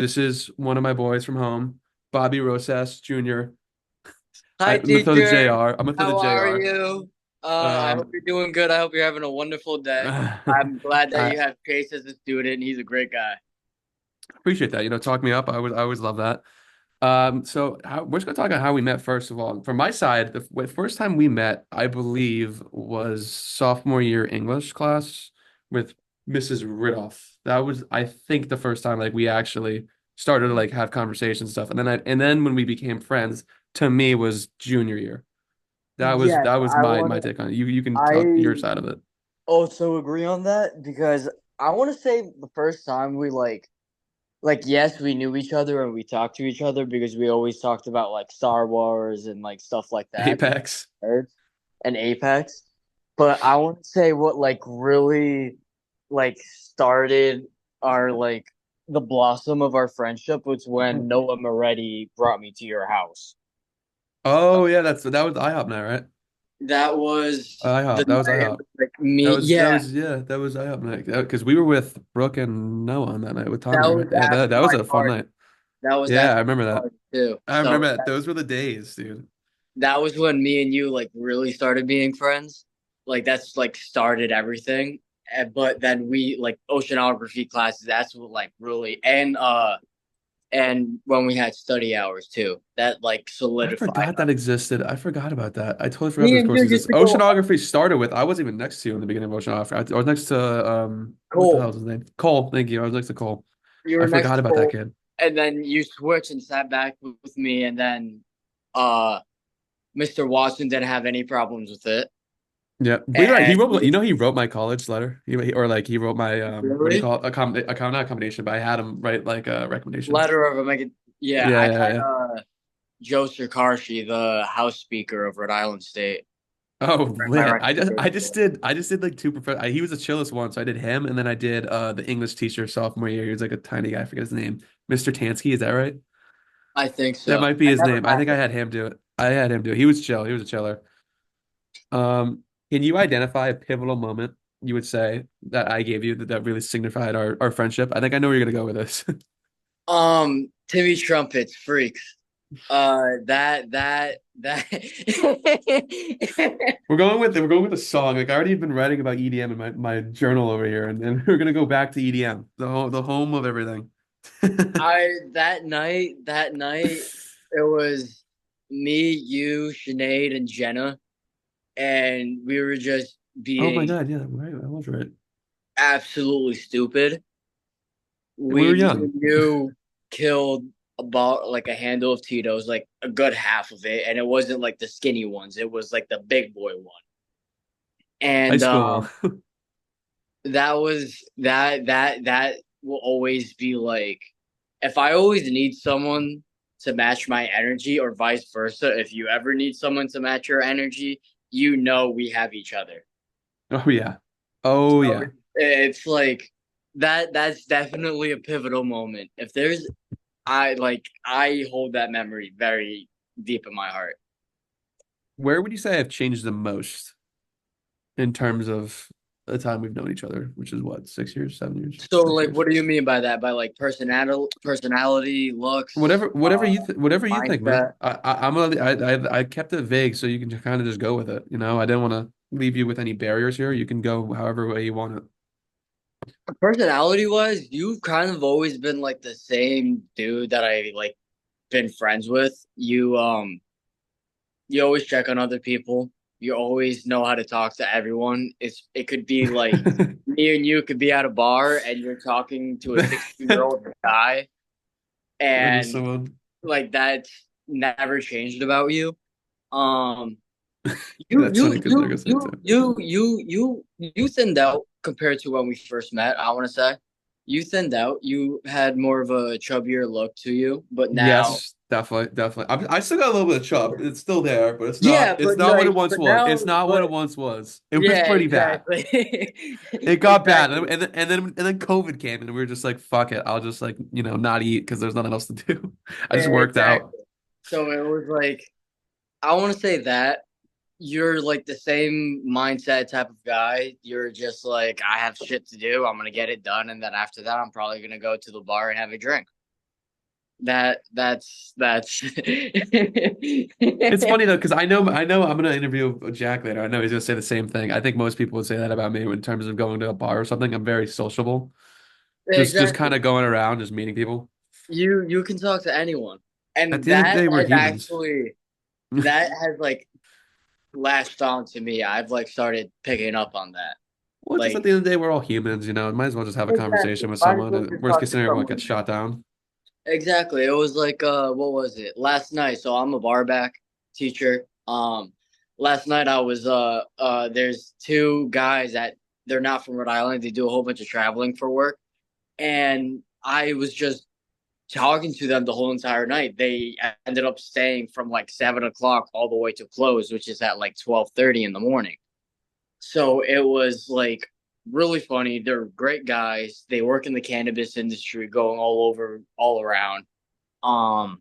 This is one of my boys from home, Bobby Rosas Jr. Hi, I'm gonna throw the teacher. JR. I'm gonna throw the How are JR. you? I hope Um, you're doing good. I hope you're having a wonderful day. I'm glad that I you have Chase as a student. He's a great guy. appreciate that. Talk me up. I always love that. We're just gonna talk about how we met first of all. From my side, the first time we met, I believe, was sophomore year English class with Mrs. Ridoff. That was, I think, the first time like we actually started to like have conversations and stuff. And then when we became friends, to me was junior year. Yes, That was I want my to. take on it. You can talk I your side of it. also agree on that because I want to say the first time we yes, we knew each other and we talked to each other because we always talked about like Star Wars and like stuff like that and Apex. nerds and Apex. But I want to say what like really like started our like the blossom of our friendship was when Noah Moretti brought me to your house. Oh yeah, that was IHOP night, right? That was the IHOP. That was night it IHOP. was like me. That Yeah, was yeah, that was IHOP night. Because we were with Brooke and Noah on that night with that Tommy, was right? Yeah, after that was my a fun party. night. That was Yeah, I after remember my that. party too. I So remember that. Those were the days, dude. that was when me and you like really started being friends. Like that's like started everything. But then we like oceanography classes. That's what like really and when we had study hours too. That like I solidified forgot our. that existed. I forgot about that. I totally forgot Me those and you courses used existed. to go Oceanography started with, I wasn't even next to you in the beginning of oceanography. I was next to what the hell cool. is his name? Cole. Thank you. I was next to Cole. You I were next forgot to about that Cole, kid. and then you switched and sat back with me, and then uh Mr. Watson didn't have any problems with it. Yeah, believe it or not, And he wrote my college letter. Or like he wrote my what do you really, call it? Not accommodation, but I had him write like a recommendation. letter of a yeah, Yeah, I yeah, had yeah. Joe Sirkarshi, the House Speaker of Rhode Island State, Oh, write my lit. recommendation. I just did like two professors. He was the chillest one, so I did him, and then I did the English teacher sophomore year. He was like a tiny guy. I forget his name. Mr. Tansky, is that right? I think That so. might be I his never name. I met think I him. had him do it. I had him do it. He was chill. He was a chiller. Can you identify a pivotal moment you would say that I gave you that really signified our friendship? I think I know where you're gonna go with this. Timmy Trumpets, freaks. That. We're going with a song. Like I already have been writing about EDM in my journal over here, and we're gonna go back to EDM, the home of everything. That night, it was me, you, Sinead, and Jenna, and we were just Oh my being God, yeah, right. I was right. absolutely stupid. And we were Me young. and you killed about like a handle of Tito's, like a good half of it, and it wasn't like the skinny ones; it was like the big boy one. High And school. that will always be like if I always need someone to match my energy or vice versa, if you ever need someone to match your energy, you know we have each other. Oh yeah. Oh So yeah. it's like that's definitely a pivotal moment. If there's I hold that memory very deep in my heart. Where would you say I've changed the most in terms of the time we've known each other, which is what, 6 years, 7 years, So six like years? what do you mean by that? By like personality, looks, Whatever you think, man. mindset? I kept it vague so you can kind of just go with it. I didn't want to leave you with any barriers here. You can go however way you want it. Personality wise, you've kind of always been like the same dude that I like been friends with. You always check on other people. You always know how to talk to everyone. It could be like me and you could be at a bar and you're talking to a 60-year-old guy Or just and someone. like that's never changed about you. Um you That's funny you because they're you gonna say it you too. you thinned out compared to when we first met, I want to say. You thinned out. You had more of a chubbier look to you, but now Yes, definitely, definitely. I still got a little bit of chub. It's still there, but yeah, it's but not what it like once but was. now It's not what but it once was. It was yeah, pretty bad. exactly. It got bad, Exactly. and then COVID came, and we were just like, fuck it. I'll just like not eat because there's nothing else to do. I just worked out. Exactly. So it was like I want to say that you're like the same mindset type of guy. You're just like I have shit to do. I'm gonna get it done, and then after that, I'm probably gonna go to the bar and have a drink. That's It's funny though, because I know I'm gonna interview Jack later. I know he's gonna say the same thing. I think most people would say that about me in terms of going to a bar or something. I'm very sociable. Just exactly. kind of going around, just meeting people. You can talk to anyone. At And the end of the that day, we're has humans. actually that has like latched on to me. I've like started picking up on that. Well, just at Like the end of the day, we're all humans, you know. Might as well just have a exactly. conversation with Might as someone. well And just worst case talk to scenario, we won't get someone. shot down. Exactly. It was like what was it? Last night. So I'm a bar back teacher. Last night I was there's two guys that they're not from Rhode Island. They do a whole bunch of traveling for work. And I was just talking to them the whole entire night. They ended up staying from like 7 o'clock all the way to close, which is at like 12:30 in the morning. So it was like really funny. They're great guys. They work in the cannabis industry, going all over, all around. Um,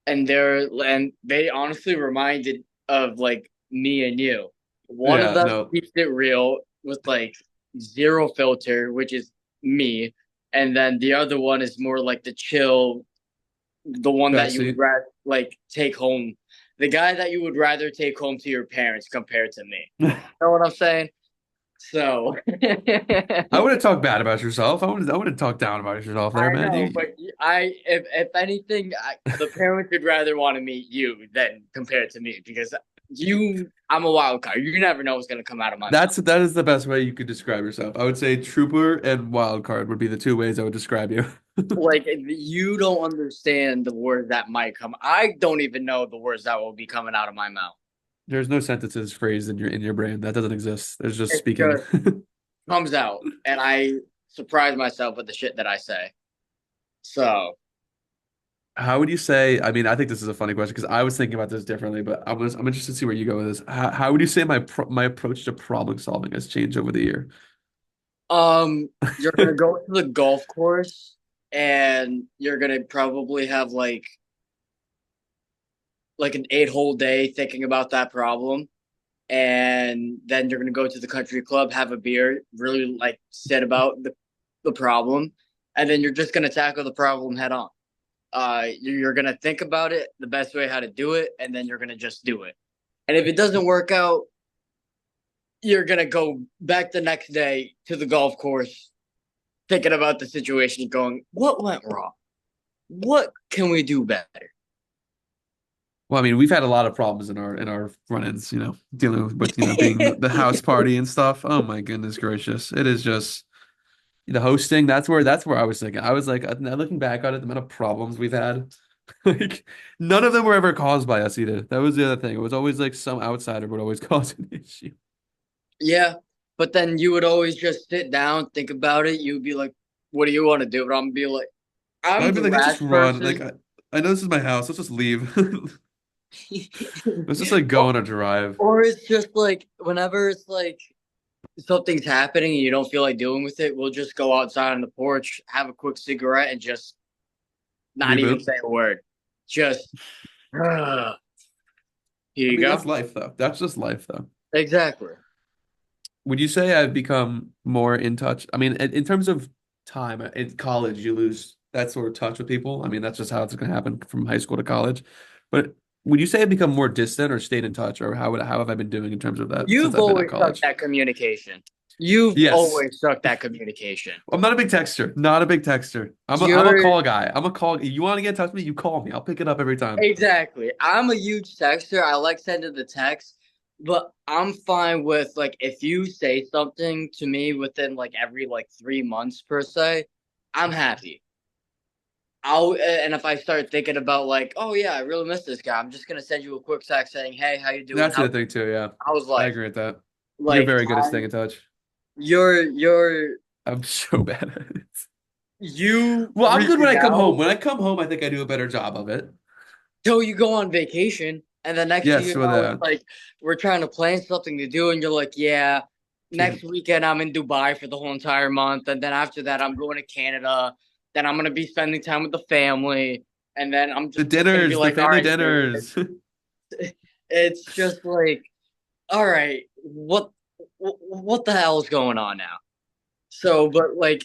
and they honestly reminded of like me and you. One of Yeah, them no, keeps it real with like zero filter, which is me, and then the other one is more like the chill, the one that you would backseat. rather like take home, the guy that you would rather take home to your parents compared to me. You know what I'm saying? So I wouldn't talk bad about yourself. I wouldn't talk down about yourself there, I man. know, but if anything, the parents would rather want to meet you than compared to me because I'm a wild card. You never know what's gonna come out of my mouth. That is the best way you could describe yourself. I would say trooper and wild card would be the two ways I would describe you. Like you don't understand the words that might come. I don't even know the words that will be coming out of my mouth. There's no sentences phrased in your brain. That doesn't exist. There's just It speaking. just comes out, and I surprise myself with the shit that I say. So, How would you say? I mean, I think this is a funny question because I was thinking about this differently, but I'm interested to see where you go with this. How would you say my approach to problem solving has changed over the year? you're gonna go to the golf course, and you're gonna probably have like an 8 whole day thinking about that problem. And then you're gonna go to the country club, have a beer, really like sit about the problem, and then you're just gonna tackle the problem head on. You're gonna think about it, the best way how to do it, and then you're gonna just do it. And if it doesn't work out, you're gonna go back the next day to the golf course, thinking about the situation, going, "What went wrong? What can we do better?" Well, I mean, we've had a lot of problems in our run-ins, dealing with being the house party and stuff. Oh my goodness gracious. It is just the hosting. That's where I was thinking. I was like, now looking back on it, the amount of problems we've had, like none of them were ever caused by us either. That was the other thing. It was always like some outsider would always cause an issue. Yeah, but then you would always just sit down, think about it. You'd be like, "What do you want to do?" And I'm gonna be like, "I'm I'd be the like, let's just last run. Like person." I know this is my house. Let's just leave. Let's just like go or, on a drive. or it's just like whenever it's like something's happening and you don't feel like dealing with it, we'll just go outside on the porch, have a quick cigarette, and just not even Reboot. say a word. Just here I you mean, go. that's life though. That's just life though. Exactly. Would you say I've become more in touch? I mean, in terms of time in college, you lose that sort of touch with people. I mean, that's just how it's going to happen from high school to college. But would you say I've become more distant or stayed in touch, or how have I been doing in terms of that since You've I've been at always sucked college? that communication. You've Yes, always sucked that communication. I'm not a big texter. Not a big texter. I'm a You're call guy. I'm a call. You want to get in touch with me? You call me. I'll pick it up every time. exactly. I'm a huge texter. I like sending the text, but I'm fine with like if you say something to me within like every like 3 months per se, I'm happy. And if I start thinking about like, oh yeah, I really miss this guy, I'm just gonna send you a quick text saying, hey, how you doing? That's the other thing too. Yeah, How's I life? agree with that. You're Like very good at staying in touch. you're I'm so bad at it. you Well, I'm good when reaching I come home. out When I come home, I think I do a better job of it. till you go on vacation, and the next thing Yes, you with know, it's like we're trying to plan something to do, and you're like, yeah, next can't weekend I'm in Dubai for the whole entire month, and then after that I'm going to Canada. Then I'm gonna be spending time with the family, and then I'm the just gonna be dinners, the like, all family right, dude, dinners. it's just like, all right, what the hell is going on now? So, but like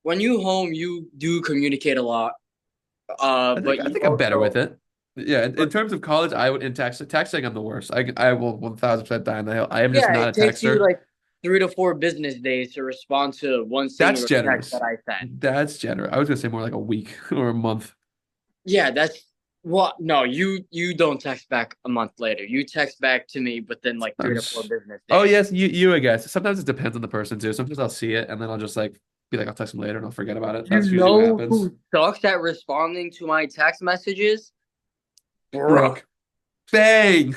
when you home, you do communicate a lot. But I you think I'm better with also, it. Yeah, in but terms of college, I would in texting I'm the worst. I will 1000% die on the hill. I am just yeah, not it a takes you texter. like 3 to 4 business days to respond to one That's singular text that generous. I sent. That's generous. I was gonna say more like a week or a month. Yeah, that's what. No, you don't text back a month later. You text back to me within like three to four Sometimes. business Oh days. yes, you I guess. Sometimes it depends on the person too. Sometimes I'll see it and then I'll just like be like I'll text them later and I'll forget about it. You That's usually what know happens. who sucks at responding to my text messages? Bro. Brooke. Bang!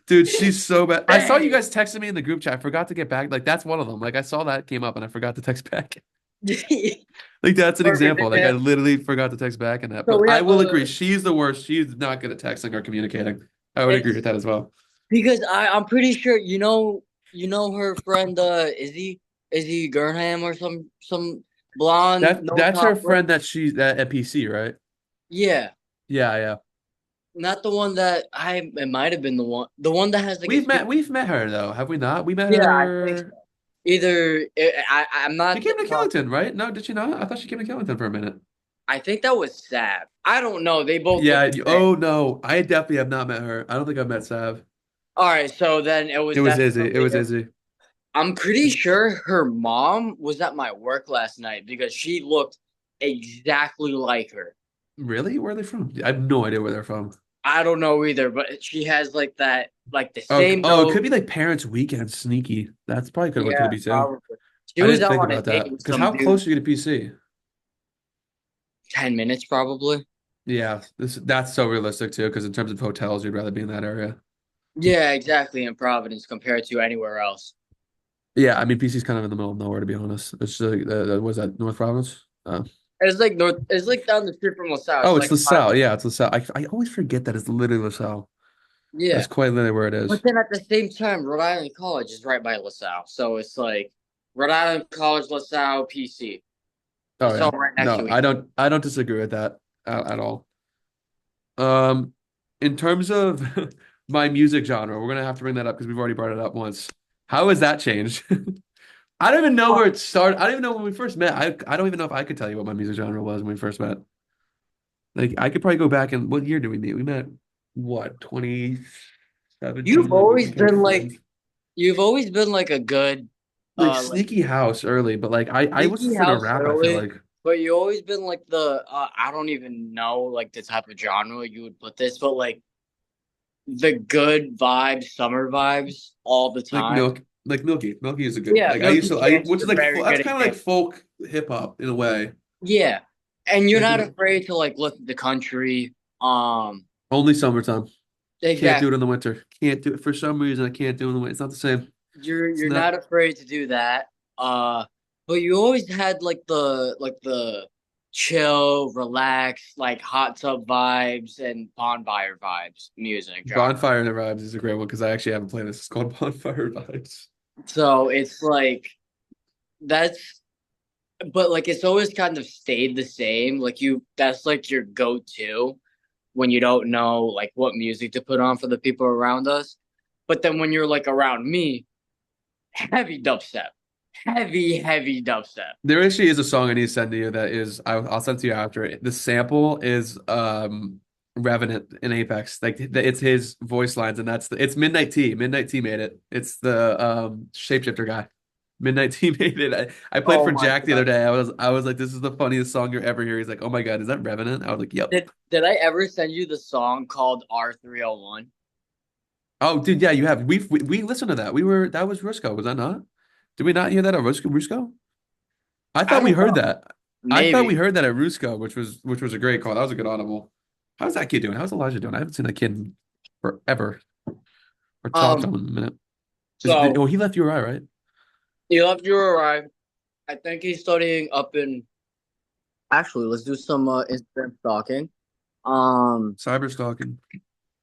Dude, she's so bad. I saw you Dang. guys texting me in the group chat. I forgot to get back. Like that's one of them. Like I saw that came up and I forgot to text back. Like that's an Perfect example. Like I example. literally forgot to text back in that. So But we I have will a agree, she's the worst. She's not good at texting or communicating. I would agree with it's that as well. because I'm pretty sure you know her friend Izzy Gurnham or some blonde no That's her top lip. friend that she's at PC, right? Yeah. Yeah, yeah. Not the one that I it might have been the one that has like a super. We've met her though, have we not? We met Yeah, I think so. her. Either I'm She not came to top. Killington, right? No, did she not? I thought she came to Killington for a minute. I think that was Sav. I don't know. They both look Yeah. the same. Oh no, I definitely have not met her. I don't think I've met Sav. All right, so then it It was was Izzy. It definitely. was Izzy. I'm pretty sure her mom was at my work last night because she looked exactly like her. Really? Where are they from? I have no idea where they're from. I don't know either, but she has like that, like the Oh, same oh, it nose. could be like Parents' Weekend sneaky. That's probably could Yeah, be too. probably. She I was didn't out think on a about date that. with Because some how dude. close are you to PC? 10 minutes probably. Yeah, that's so realistic too. Because in terms of hotels, you'd rather be in that area. Yeah, exactly. In Providence compared to anywhere else. Yeah, I mean PC's kind of in the middle of nowhere to be honest. It's like was that North Providence? It's like north. It's like down the street from LaSalle. Oh, It's it's like a LaSalle. 5 minute. Yeah, it's LaSalle. I always forget that it's literally LaSalle. Yeah, That's quite literally where it but is. then at the same time, Rhode Island College is right by LaSalle, so it's like Rhode Island College, LaSalle, PC. Oh It's all yeah. right next No, to each. I don't disagree with that at all. Um, in terms of my music genre, we're gonna have to bring that up because we've already brought it up once. How has that changed? I don't even know where it started. I don't even know when we first met. I don't even know if I could tell you what my music genre was when we first met. Like I could probably go back and what year did we meet? We met what, You've 2017? Like we always became been like friends. you've always been like a good Like like sneaky house early, but like I was sneaky listening to house rap, I feel early, like. but you always been like the I don't even know like the type of genre you would put this, but like the good vibes, summer vibes all the Like time. Milk, like Milky. Milky is a good Yeah, like I used Milky to Chance which is is a like very that's good kind of like example. folk hip hop in a way. Yeah, and you're Can't not do it. afraid to like look at the country. Only summertime. Can't do it Exactly. in the winter. Can't do it for some reason. I can't do it in the winter. It's not the same. It's You're not not afraid to do that. Uh, but you always had like the chill, relax, like hot tub vibes and bonfire vibes music genre. Bonfire and the Vibes is a great one because I actually have a playlist. It's called Bonfire Vibes. So it's like that's but like it's always kind of stayed the same. Like you that's like your go-to when you don't know like what music to put on for the people around us. But then when you're like around me, heavy dubstep. Heavy dubstep. There actually is a song I need to send to you that is I'll send to you after. The sample is Revenant in Apex. Like it's his voice lines and it's Midnight T. Midnight T made it. It's the shapeshifter guy. Midnight T made it. I played Oh for my Jack the other god. day. I was like, this is the funniest song you'll ever hear. He's like, oh my God, is that Revenant? I was like, yep. Did I ever send you the song called R301? Oh, dude, yeah, you have. We listened to that. That was Rusco, was that not? Did we not hear that at Rusco? I I thought we don't heard know. that. I thought we Maybe. heard that at Rusco, which was a great call. That was a good audible. How's that kid doing? How's Elijah doing? I haven't seen that kid in forever or talked to Um, him in a minute. so Oh, he left URI, right? he left you arrive. I think he's studying up in actually let's do some Instagram stalking. Um Cyber stalking.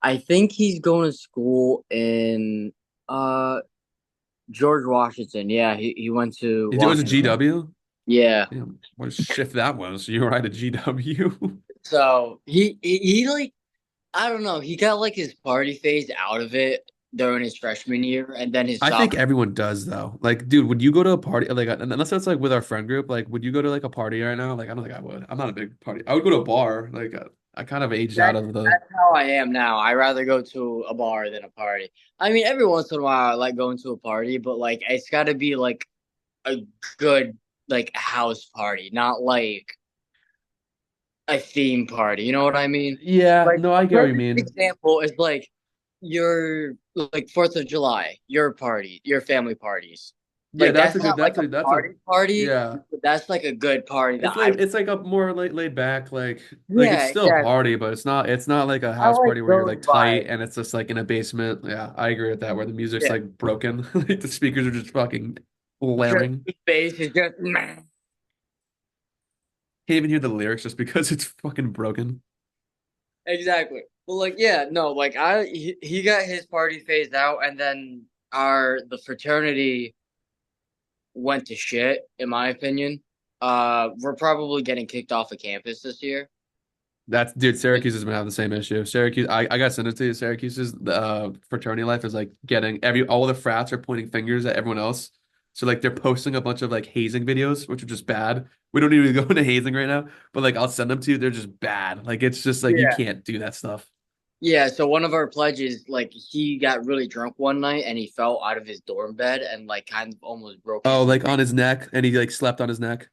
I think he's going to school in uh George Washington. Yeah, he went to It was a Washington. GW. Yeah. Damn, what a shift that was. URI to GW. So he like I don't know, he got like his party phase out of it during his freshman year, and then his I think sophomore. everyone does though. Like, dude, would you go to a party? Like, unless it's like with our friend group, like, would you go to like a party right now? Like, I don't think I would. I'm not a big party. I would go to a bar. Like, I kind of aged out That's of the. that's how I am now. I rather go to a bar than a party. I mean, every once in a while I like going to a party, but like it's got to be like a good like house party, not like a theme party. You know what I mean? Yeah, Like no, a I get what you perfect mean. example is like your like 4th of July, your party, your family parties. Yeah, Like that's that's a not good. like That's a a. That's a. party, Yeah, but that's like a good party that it's I like it's like a more laid back. Like it's yeah, still a exactly. party, but it's not. It's not like a I house like party where you're those like tight vibes. and it's just like in a basement. Yeah, I agree with that. Where the music's Yeah. like broken, like the speakers are just fucking Just blaring. the bass is just meh. Can't even hear the lyrics just because it's fucking broken. Exactly. Well, like, yeah, no, like he got his party phased out, and then the fraternity went to shit, in my opinion. We're probably getting kicked off of campus this year. That's dude, Syracuse has been having the same issue. Syracuse, I got to send it to you. Syracuse's fraternity life is like getting all the frats are pointing fingers at everyone else. So like they're posting a bunch of like hazing videos, which are just bad. We don't need to go into hazing right now, but like I'll send them to you. They're just bad. Like it's just like you Yeah. can't do that stuff. Yeah, so one of our pledges, like he got really drunk one night and he fell out of his dorm bed and like kind of almost broke Oh, his like neck. on his neck, and he like slept on his neck.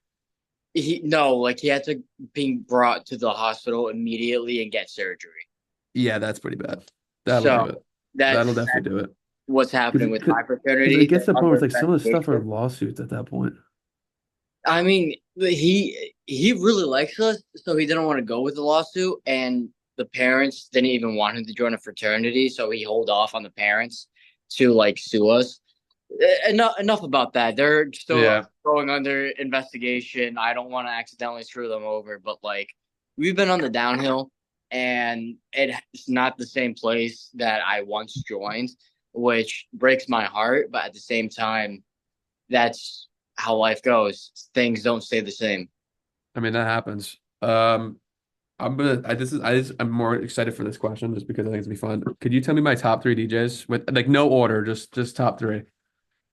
He no, like he had to be brought to the hospital immediately and get surgery. Yeah, that's pretty bad. That'll do So it. That'll that's definitely do it. what's Because happening with my because it fraternity. gets They're to the point where it's under like some of the stuff are investigation. lawsuits at that point. I mean, he really likes us, so he didn't want to go with the lawsuit, and the parents didn't even want him to join a fraternity, so he hold off on the parents to like sue us. Enough about that. They're still Yeah. going under investigation. I don't want to accidentally screw them over, but like we've been on the downhill, and it's not the same place that I once joined, which breaks my heart. But at the same time, that's how life goes. Things don't stay the same. I mean, that happens. I'm more excited for this question just because I think it's gonna be fun. Could you tell me my top three DJs with like no order, just top three?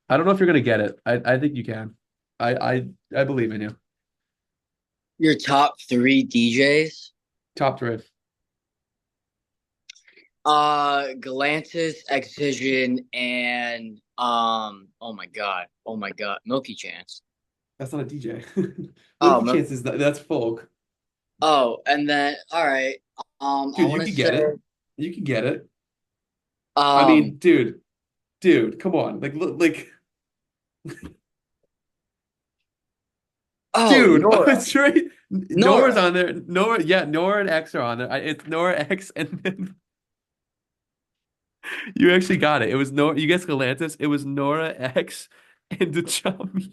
I don't know if you're gonna get it. I think you can. I believe in you. Your top three DJs? Top three. Galantis, Excision, and oh my god, Milky Chance. That's not a DJ. Oh, Milky Chance is that's folk. and then all right. I Dude, you want to could say get it. You could get it. I um mean, dude, come on. Like look like dude, Nora. it's right. Nora's Nora. on there. Nora, yeah, Nora and X are on there. It's Nora X and then you actually got it. It was Nora. You guessed Galantis. It was Nora X and Dachami.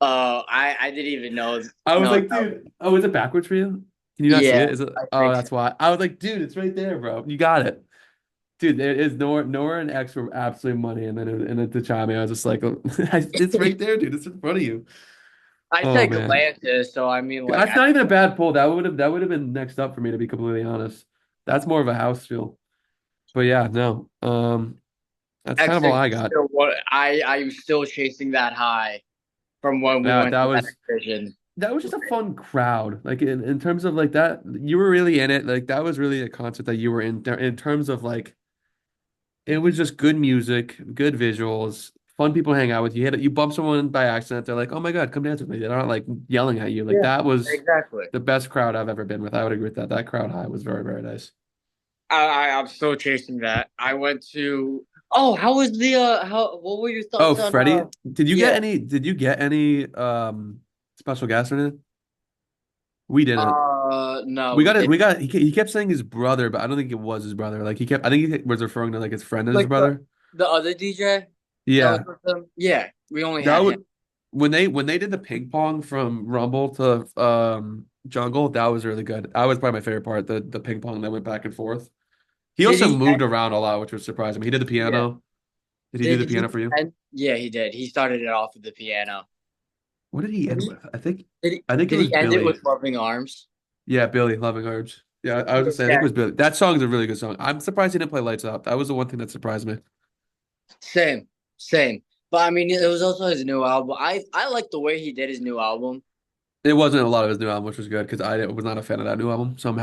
I didn't even know. I was No, like, dude. Oh, is it backwards for you? Can you not see yeah, it? Is it? I Oh, think so. that's why. I was like, dude, it's right there, bro. You got it, dude. It is Nora. Nora and X were absolute money, and then Dachami. I was just like, it's right there, dude. It's in front of you. I Oh said man, Galantis, so I mean, like, that's not even a bad pull. That would have been next up for me to be completely honest. That's more of a house feel. But yeah, no. That's kind of all Excision I is got. still what I'm still chasing that high from when we That went that to that was Excision. that was just a fun crowd. Like in terms of like that, you were really in it. Like that was really a concert that you were in terms of like it was just good music, good visuals, fun people to hang out with. You bump someone by accident, they're like, "Oh my God, come dance with me." They're not like yelling at you. Like Yeah, that was exactly. the best crowd I've ever been with. I would agree with that. That crowd high was very, very nice. I'm still chasing that. I went to. Oh, how was the how? What were your Oh, thoughts on Freddie, Yeah. did you get any special guests or anything? We didn't. No, We we got it. did. He kept saying his brother, but I don't think it was his brother. Like I think he was referring to like his friend as his Like brother. the other DJ that was Yeah, with them. Yeah, we only that had him. would when they did the ping pong from Rumble to Jungle, that was really good. That was probably my favorite part. The ping pong that went back and forth. He Did also he moved end? around a lot, which was surprising me. He did the Yeah. piano. Did he do the Did he piano for you? end? Yeah, he did. He started it off with the piano. What did he Did end he? with? I think it Did was he end it Billy. with Loving Arms? Yeah, Billy, Loving Arms. Yeah, I was Yeah, gonna say I think yeah. it was Billy. That song is a really good song. I'm surprised he didn't play Lights Up. That was the one thing that surprised me. Same, same. But I mean, it was also his new album. I like the way he did his new album. It wasn't a lot of his new album, which was good because I was not a fan of that new album. So I'm